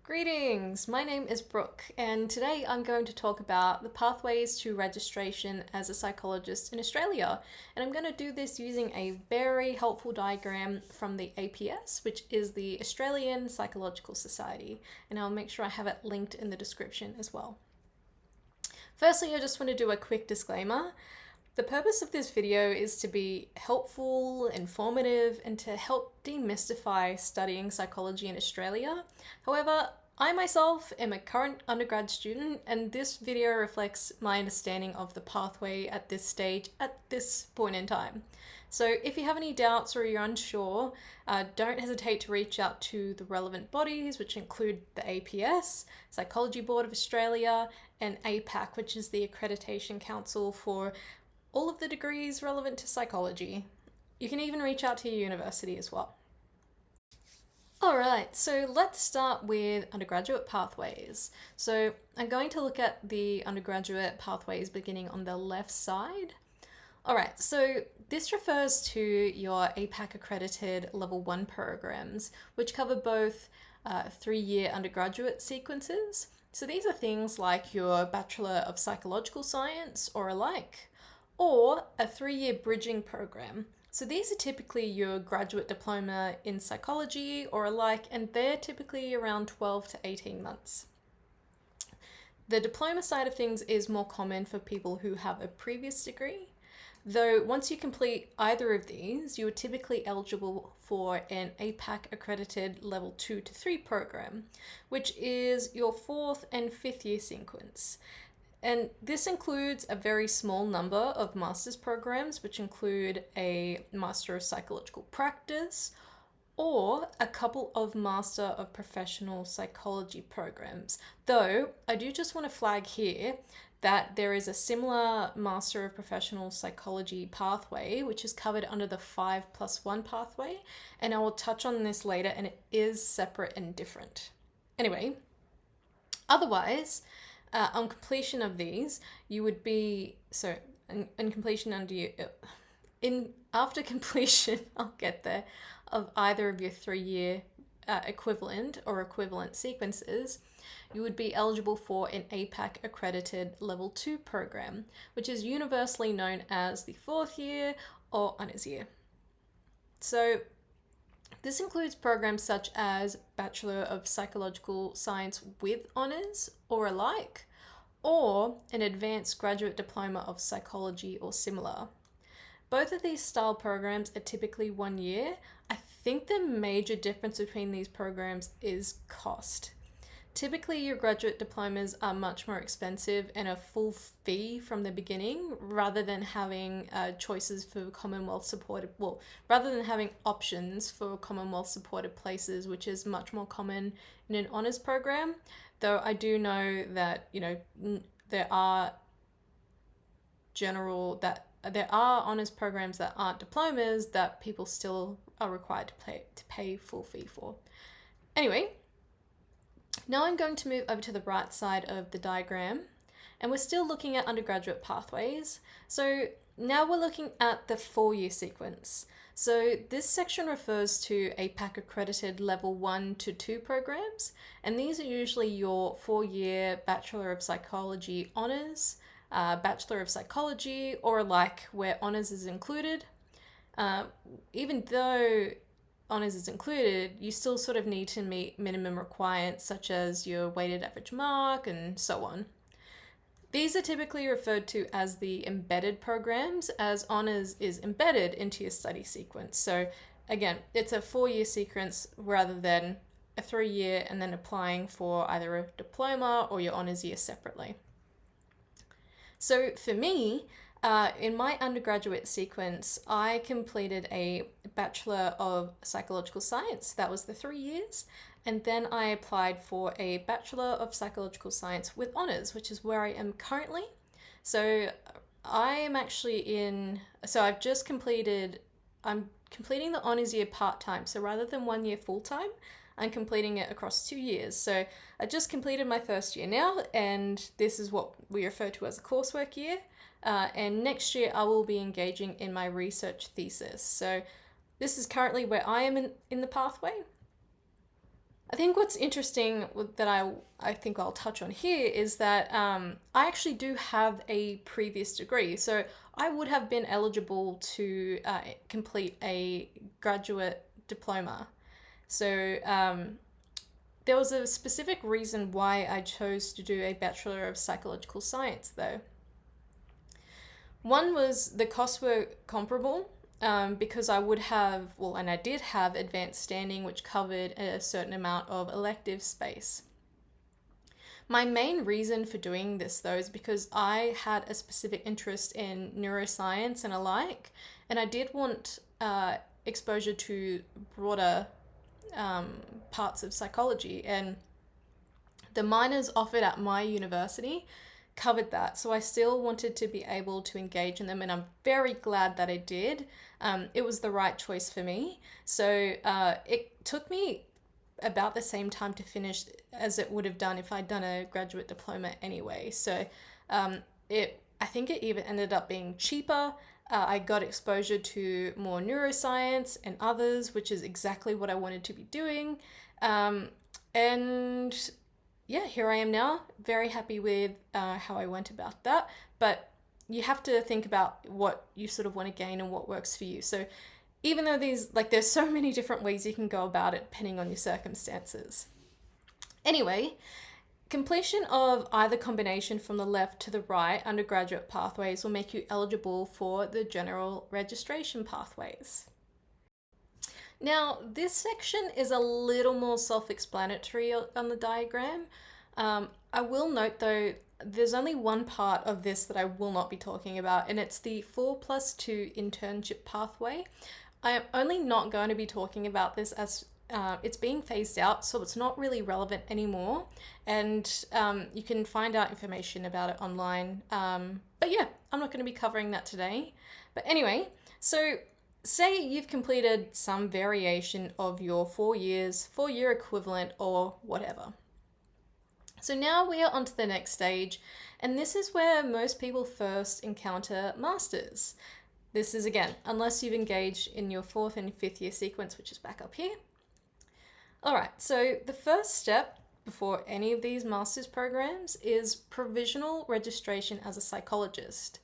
Greetings, my name is Brooke, and today I'm going to talk about the pathways to registration as a psychologist in Australia. And I'm going to do this using a very helpful diagram from the APS, which is the Australian Psychological Society, and I'll make sure I have it linked in the description as well. Firstly, I just want to do a quick disclaimer. The purpose of this video is to be helpful, informative, and to help demystify studying psychology in Australia. However, I myself am a current undergrad student, and this video reflects my understanding of the pathway at this stage, at this point in time. So if you have any doubts or you're unsure, don't hesitate to reach out to the relevant bodies, which include the APS, Psychology Board of Australia, and APAC, which is the Accreditation Council for all of the degrees relevant to psychology. You can even reach out to your university as well. Alright, so let's start with undergraduate pathways. So I'm going to look at the undergraduate pathways beginning on the left side. Alright, so this refers to your APAC accredited level 1 programs, which cover both 3-year undergraduate sequences. So these are things like your Bachelor of Psychological Science or alike, or a 3-year bridging program. So these are typically your graduate diploma in psychology or alike, and they're typically around 12 to 18 months. The diploma side of things is more common for people who have a previous degree, though once you complete either of these, you are typically eligible for an APAC accredited level 2 to 3 program, which is your 4th and 5th year sequence. And this includes a very small number of master's programs, which include a Master of Psychological Practice or a couple of Master of Professional Psychology programs. Though I do just want to flag here that there is a similar Master of Professional Psychology pathway, which is covered under the 5+1 pathway, and I will touch on this later, and it is separate and different. Anyway, otherwise, on completion of these, you would be, in completion under you, after completion, I'll get there, of either of your 3-year equivalent or equivalent sequences, you would be eligible for an APAC accredited level 2 program, which is universally known as the 4th year or honours year. So this includes programs such as Bachelor of Psychological Science with honours or alike, or an Advanced Graduate Diploma of Psychology or similar. Both of these style programs are typically 1 year. I think the major difference between these programs is cost. Typically, your graduate diplomas are much more expensive and a full fee from the beginning, rather than having choices for Commonwealth supported, rather than having options for Commonwealth supported places, which is much more common in an honours program. Though I do know that, there are honours programs that aren't diplomas that people still are required to pay full fee for. Anyway, now I'm going to move over to the right side of the diagram, and we're still looking at undergraduate pathways. So now we're looking at the 4-year sequence. So this section refers to APAC accredited level 1 to 2 programs, and these are usually your 4-year Bachelor of Psychology honours, Bachelor of Psychology or alike, where honours is included. Even though honours is included, you still sort of need to meet minimum requirements such as your weighted average mark and so on. These are typically referred to as the embedded programs, as honours is embedded into your study sequence. So again, it's a 4-year sequence rather than a 3-year and then applying for either a diploma or your honours year separately. So for me, in my undergraduate sequence, I completed a Bachelor of Psychological Science. That was the 3 years. And then I applied for a Bachelor of Psychological Science with honours, which is where I am currently. So I'm completing the honours year part-time. So rather than 1 year full-time, I'm completing it across 2 years. So I just completed my first year now, and this is what we refer to as a coursework year. And next year I will be engaging in my research thesis. So this is currently where I am in the pathway. I think what's interesting that I think I'll touch on here is that I actually do have a previous degree. So I would have been eligible to complete a graduate diploma. So there was a specific reason why I chose to do a Bachelor of Psychological Science, though. One was the costs were comparable, because I would have, well, and I did have advanced standing, which covered a certain amount of elective space. My main reason for doing this, though, is because I had a specific interest in neuroscience and alike, and I did want exposure to broader parts of psychology, and the minors offered at my university covered that. So I still wanted to be able to engage in them, and I'm very glad that I did. It was the right choice for me. So it took me about the same time to finish as it would have done if I'd done a graduate diploma anyway. So I think it even ended up being cheaper. I got exposure to more neuroscience and others, which is exactly what I wanted to be doing. And yeah, here I am now, very happy with how I went about that. But you have to think about what you sort of want to gain and what works for you. So even though there's so many different ways you can go about it depending on your circumstances. Anyway, completion of either combination from the left to the right undergraduate pathways will make you eligible for the general registration pathways. Now, this section is a little more self-explanatory on the diagram. I will note, though, there's only one part of this that I will not be talking about, and it's the 4+2 internship pathway. I am only not going to be talking about this as it's being phased out, so it's not really relevant anymore, and you can find out information about it online. But yeah, I'm not going to be covering that today. But anyway, so say you've completed some variation of your 4 years, 4-year equivalent, or whatever. So now we are on to the next stage, and this is where most people first encounter masters. This is, again, unless you've engaged in your 4th and 5th year sequence, which is back up here. All right, so the first step before any of these master's programs is provisional registration as a psychologist.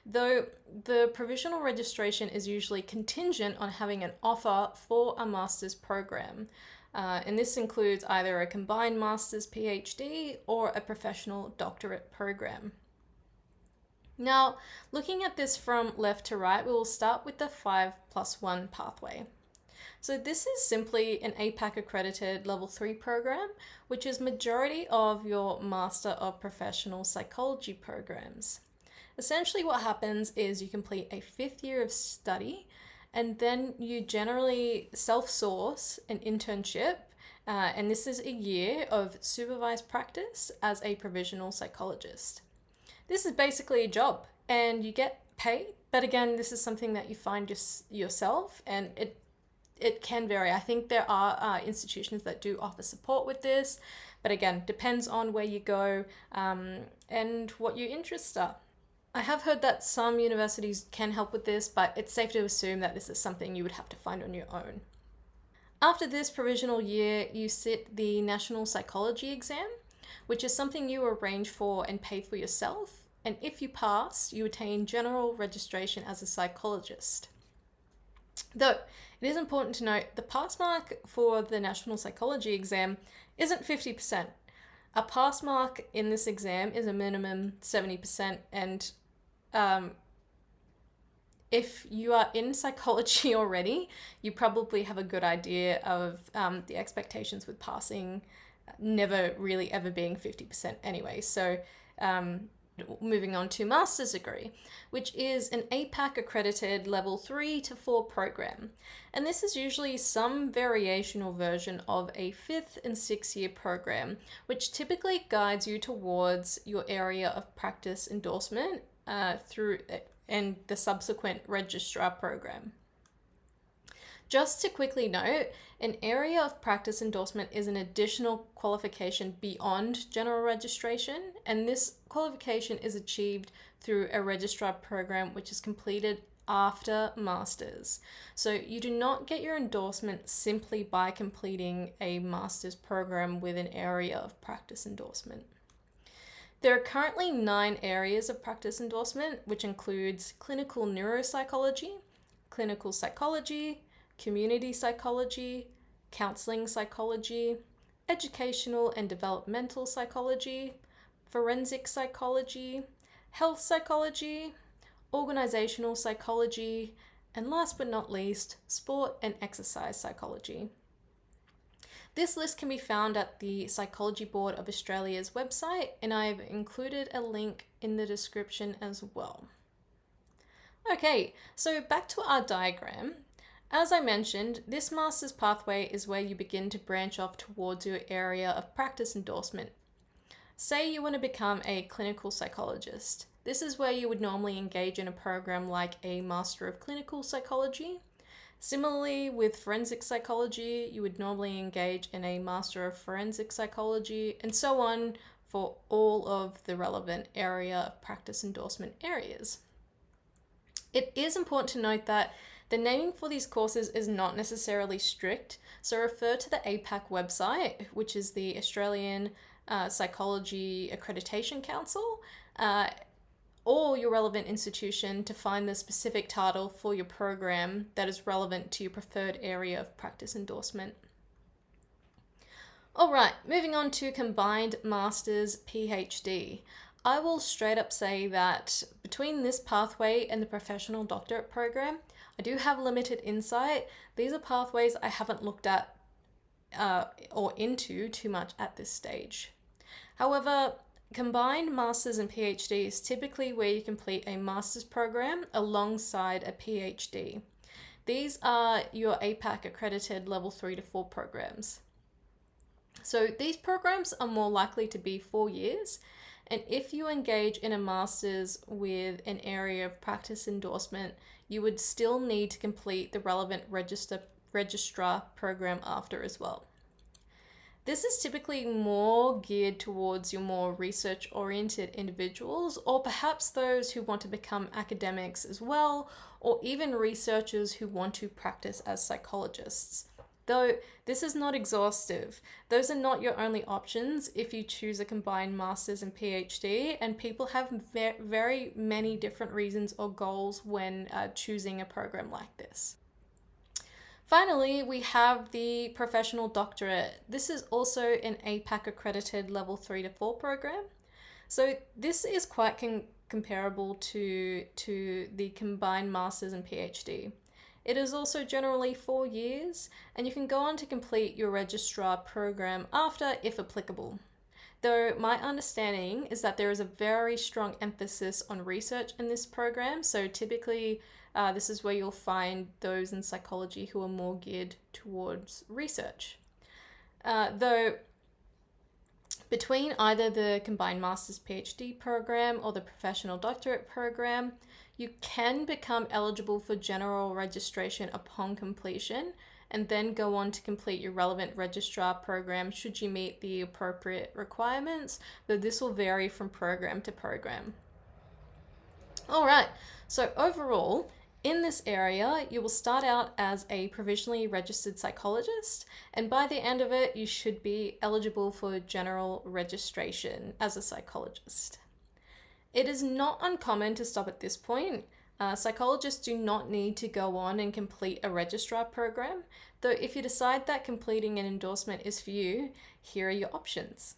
Though the provisional registration is usually contingent on having an offer for a master's program. And this includes either a combined master's PhD or a professional doctorate program. Now, looking at this from left to right, we will start with the 5+1 pathway. So this is simply an APAC accredited level 3 program, which is majority of your Master of Professional Psychology programs. Essentially what happens is you complete a 5th year of study, and then you generally self-source an internship, and this is a year of supervised practice as a provisional psychologist. This is basically a job, and you get paid, but again, this is something that you find yourself, and it can vary. I think there are institutions that do offer support with this, but again, depends on where you go and what your interests are. I have heard that some universities can help with this, but it's safe to assume that this is something you would have to find on your own. After this provisional year, you sit the National Psychology exam, which is something you arrange for and pay for yourself, and if you pass, you attain general registration as a psychologist. Though, it is important to note the pass mark for the National Psychology exam isn't 50%. A pass mark in this exam is a minimum 70%, and if you are in psychology already, you probably have a good idea of the expectations with passing never really ever being 50% anyway. So moving on to master's degree, which is an APAC accredited level 3 to 4 program. And this is usually some variation or version of a 5th and 6th year program, which typically guides you towards your area of practice endorsement through and the subsequent registrar program. Just to quickly note, an area of practice endorsement is an additional qualification beyond general registration, and this qualification is achieved through a registrar program which is completed after masters. So you do not get your endorsement simply by completing a master's program with an area of practice endorsement. There are currently 9 areas of practice endorsement, which includes clinical neuropsychology, clinical psychology, community psychology, counseling psychology, educational and developmental psychology, forensic psychology, health psychology, organizational psychology, and last but not least, sport and exercise psychology. This list can be found at the Psychology Board of Australia's website, and I've included a link in the description as well. Okay, so back to our diagram. As I mentioned, this master's pathway is where you begin to branch off towards your area of practice endorsement. Say you want to become a clinical psychologist. This is where you would normally engage in a program like a Master of Clinical Psychology. Similarly, with forensic psychology, you would normally engage in a Master of Forensic Psychology, and so on for all of the relevant area of practice endorsement areas. It is important to note that the naming for these courses is not necessarily strict, so refer to the APAC website, which is the Australian Psychology Accreditation Council, or your relevant institution to find the specific title for your program that is relevant to your preferred area of practice endorsement. All right, moving on to combined master's PhD. I will straight up say that between this pathway and the professional doctorate program, I do have limited insight. These are pathways I haven't looked at or into too much at this stage. However, combined masters and PhD is typically where you complete a master's program alongside a PhD. These are your APAC accredited level 3 to 4 programs. So these programs are more likely to be 4 years, and if you engage in a master's with an area of practice endorsement, you would still need to complete the relevant registrar program after as well. This is typically more geared towards your more research-oriented individuals, or perhaps those who want to become academics as well, or even researchers who want to practice as psychologists. Though this is not exhaustive. Those are not your only options if you choose a combined master's and PhD, and people have very many different reasons or goals when choosing a program like this. Finally, we have the professional doctorate. This is also an APAC accredited level 3 to 4 program. So this is quite comparable to the combined masters and PhD. It is also generally 4 years, and you can go on to complete your registrar program after, if applicable. Though my understanding is that there is a very strong emphasis on research in this program, so typically this is where you'll find those in psychology who are more geared towards research. Though between either the combined master's PhD program or the professional doctorate program, you can become eligible for general registration upon completion, and then go on to complete your relevant registrar program should you meet the appropriate requirements, though this will vary from program to program. All right, so overall, in this area, you will start out as a provisionally registered psychologist, and by the end of it, you should be eligible for general registration as a psychologist. It is not uncommon to stop at this point. Psychologists do not need to go on and complete a registrar program, though if you decide that completing an endorsement is for you, here are your options.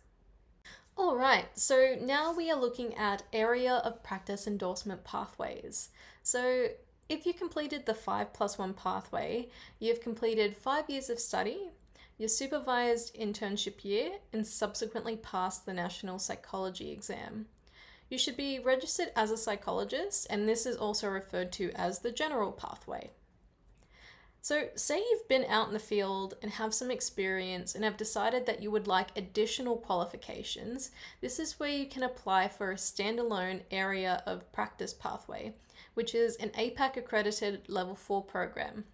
All right, so now we are looking at area of practice endorsement pathways. So if you completed the 5+1 pathway, you've completed 5 years of study, your supervised internship year, and subsequently passed the National Psychology Exam. You should be registered as a psychologist, and this is also referred to as the general pathway. So say you've been out in the field and have some experience and have decided that you would like additional qualifications. This is where you can apply for a standalone area of practice pathway, which is an APAC accredited level 4 program.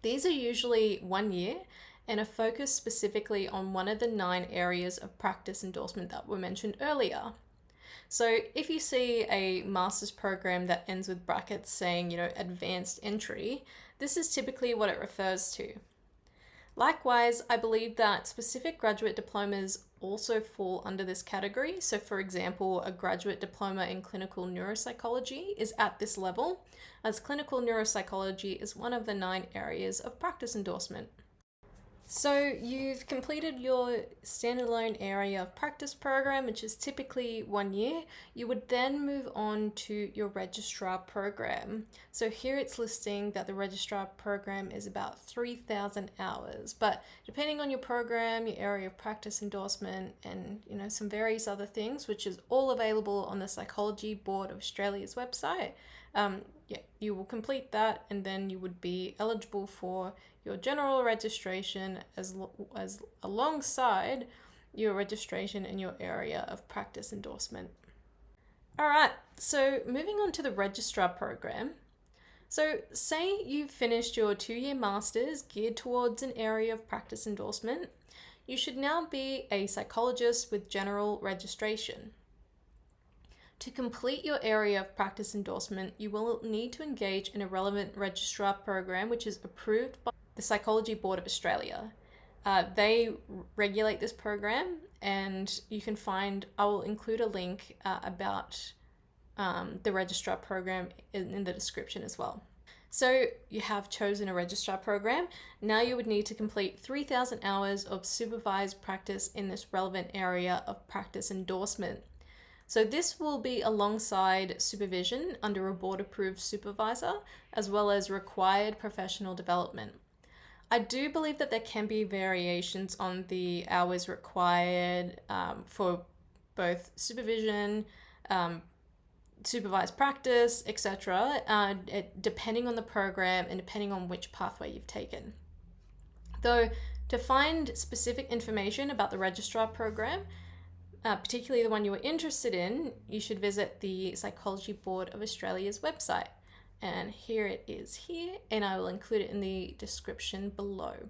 These are usually 1 year and are focused specifically on one of the 9 areas of practice endorsement that were mentioned earlier. So if you see a master's program that ends with brackets saying, advanced entry, this is typically what it refers to. Likewise, I believe that specific graduate diplomas also fall under this category. So for example, a graduate diploma in clinical neuropsychology is at this level, as clinical neuropsychology is one of the 9 areas of practice endorsement. So you've completed your standalone area of practice program, which is typically 1 year. You would then move on to your registrar program. So here it's listing that the registrar program is about 3,000 hours, but depending on your program, your area of practice endorsement, and some various other things, which is all available on the Psychology Board of Australia's website, you will complete that, and then you would be eligible for your general registration as alongside your registration in your area of practice endorsement. All right, so moving on to the registrar program. So say you've finished your 2-year master's geared towards an area of practice endorsement, you should now be a psychologist with general registration. To complete your area of practice endorsement, you will need to engage in a relevant registrar program, which is approved by the Psychology Board of Australia. They regulate this program, and you can I will include a link about the registrar program in the description as well. So you have chosen a registrar program. Now you would need to complete 3,000 hours of supervised practice in this relevant area of practice endorsement. So this will be alongside supervision under a board-approved supervisor, as well as required professional development. I do believe that there can be variations on the hours required for both supervision, supervised practice, etc., depending on the program and depending on which pathway you've taken. Though, to find specific information about the registrar program, particularly the one you were interested in, you should visit the Psychology Board of Australia's website. And here it is here, and I will include it in the description below.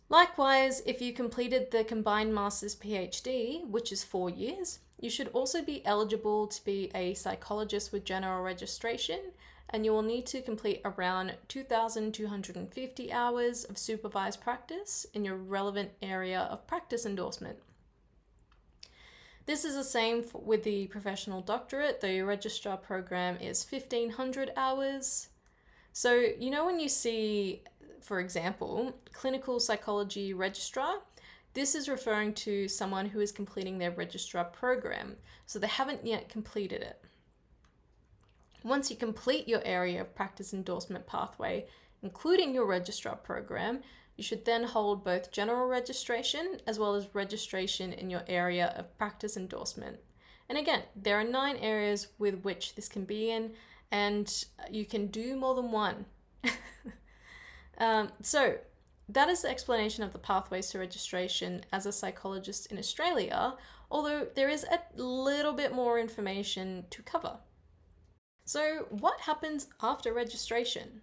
Likewise, if you completed the Combined Master's PhD, which is 4 years, you should also be eligible to be a psychologist with general registration, and you will need to complete around 2,250 hours of supervised practice in your relevant area of practice endorsement. This is the same with the professional doctorate. The registrar program is 1,500 hours. So, when you see, for example, clinical psychology registrar, this is referring to someone who is completing their registrar program, so they haven't yet completed it. Once you complete your area of practice endorsement pathway, including your registrar program, you should then hold both general registration as well as registration in your area of practice endorsement. And again, there are 9 areas with which this can be in, and you can do more than one. So that is the explanation of the pathways to registration as a psychologist in Australia, although there is a little bit more information to cover. So what happens after registration?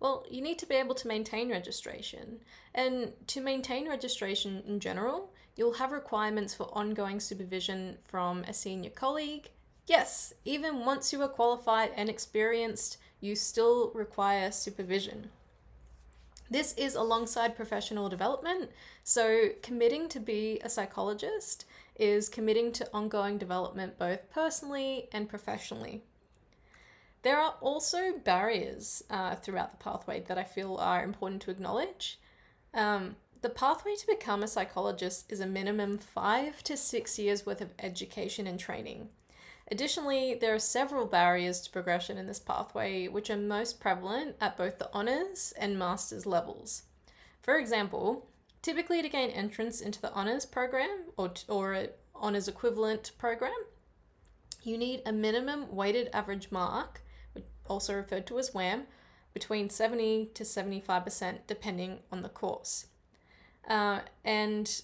Well, you need to be able to maintain registration. And to maintain registration in general, you'll have requirements for ongoing supervision from a senior colleague. Yes, even once you are qualified and experienced, you still require supervision. This is alongside professional development, so committing to be a psychologist is committing to ongoing development both personally and professionally. There are also barriers throughout the pathway that I feel are important to acknowledge. The pathway to become a psychologist is a minimum 5 to 6 years worth of education and training. Additionally, there are several barriers to progression in this pathway, which are most prevalent at both the honours and master's levels. For example, typically to gain entrance into the honours program or an honours equivalent program, you need a minimum weighted average mark, also referred to as WAM, between 70 to 75% depending on the course. And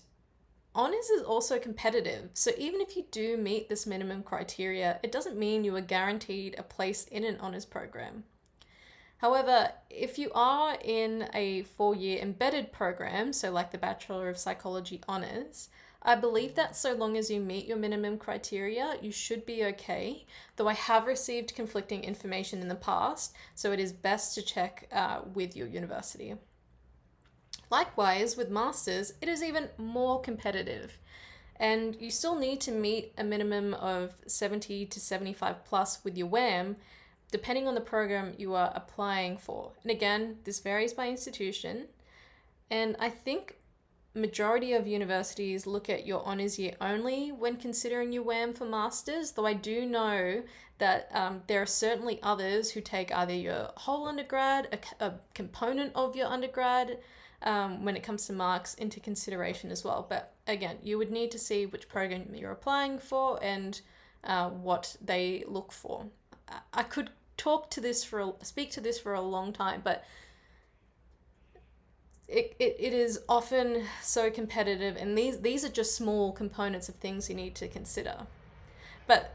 honours is also competitive, so even if you do meet this minimum criteria, it doesn't mean you are guaranteed a place in an honours program. However, if you are in a 4-year embedded program, so like the Bachelor of Psychology Honours, I believe that so long as you meet your minimum criteria, you should be okay, though I have received conflicting information in the past, so it is best to check with your university. Likewise, with masters, it is even more competitive, and you still need to meet a minimum of 70 to 75 plus with your WAM, depending on the program you are applying for. And again, this varies by institution, and I think majority of universities look at your honours year only when considering your WAM for masters, though I do know that there are certainly others who take either your whole undergrad, a component of your undergrad, when it comes to marks, into consideration as well. But again, you would need to see which program you're applying for and what they look for. I could speak to this for a long time, but it is often so competitive, and these are just small components of things you need to consider. But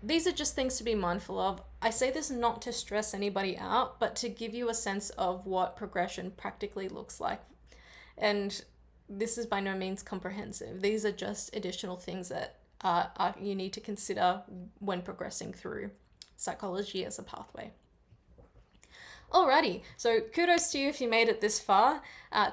these are just things to be mindful of. I say this not to stress anybody out, but to give you a sense of what progression practically looks like. And this is by no means comprehensive. These are just additional things that you need to consider when progressing through psychology as a pathway. Alrighty, so kudos to you if you made it this far.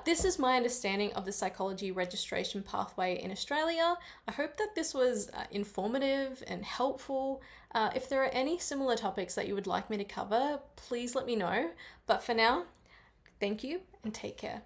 This is my understanding of the psychology registration pathway in Australia. I hope that this was informative and helpful. If there are any similar topics that you would like me to cover, please let me know. But for now, thank you and take care.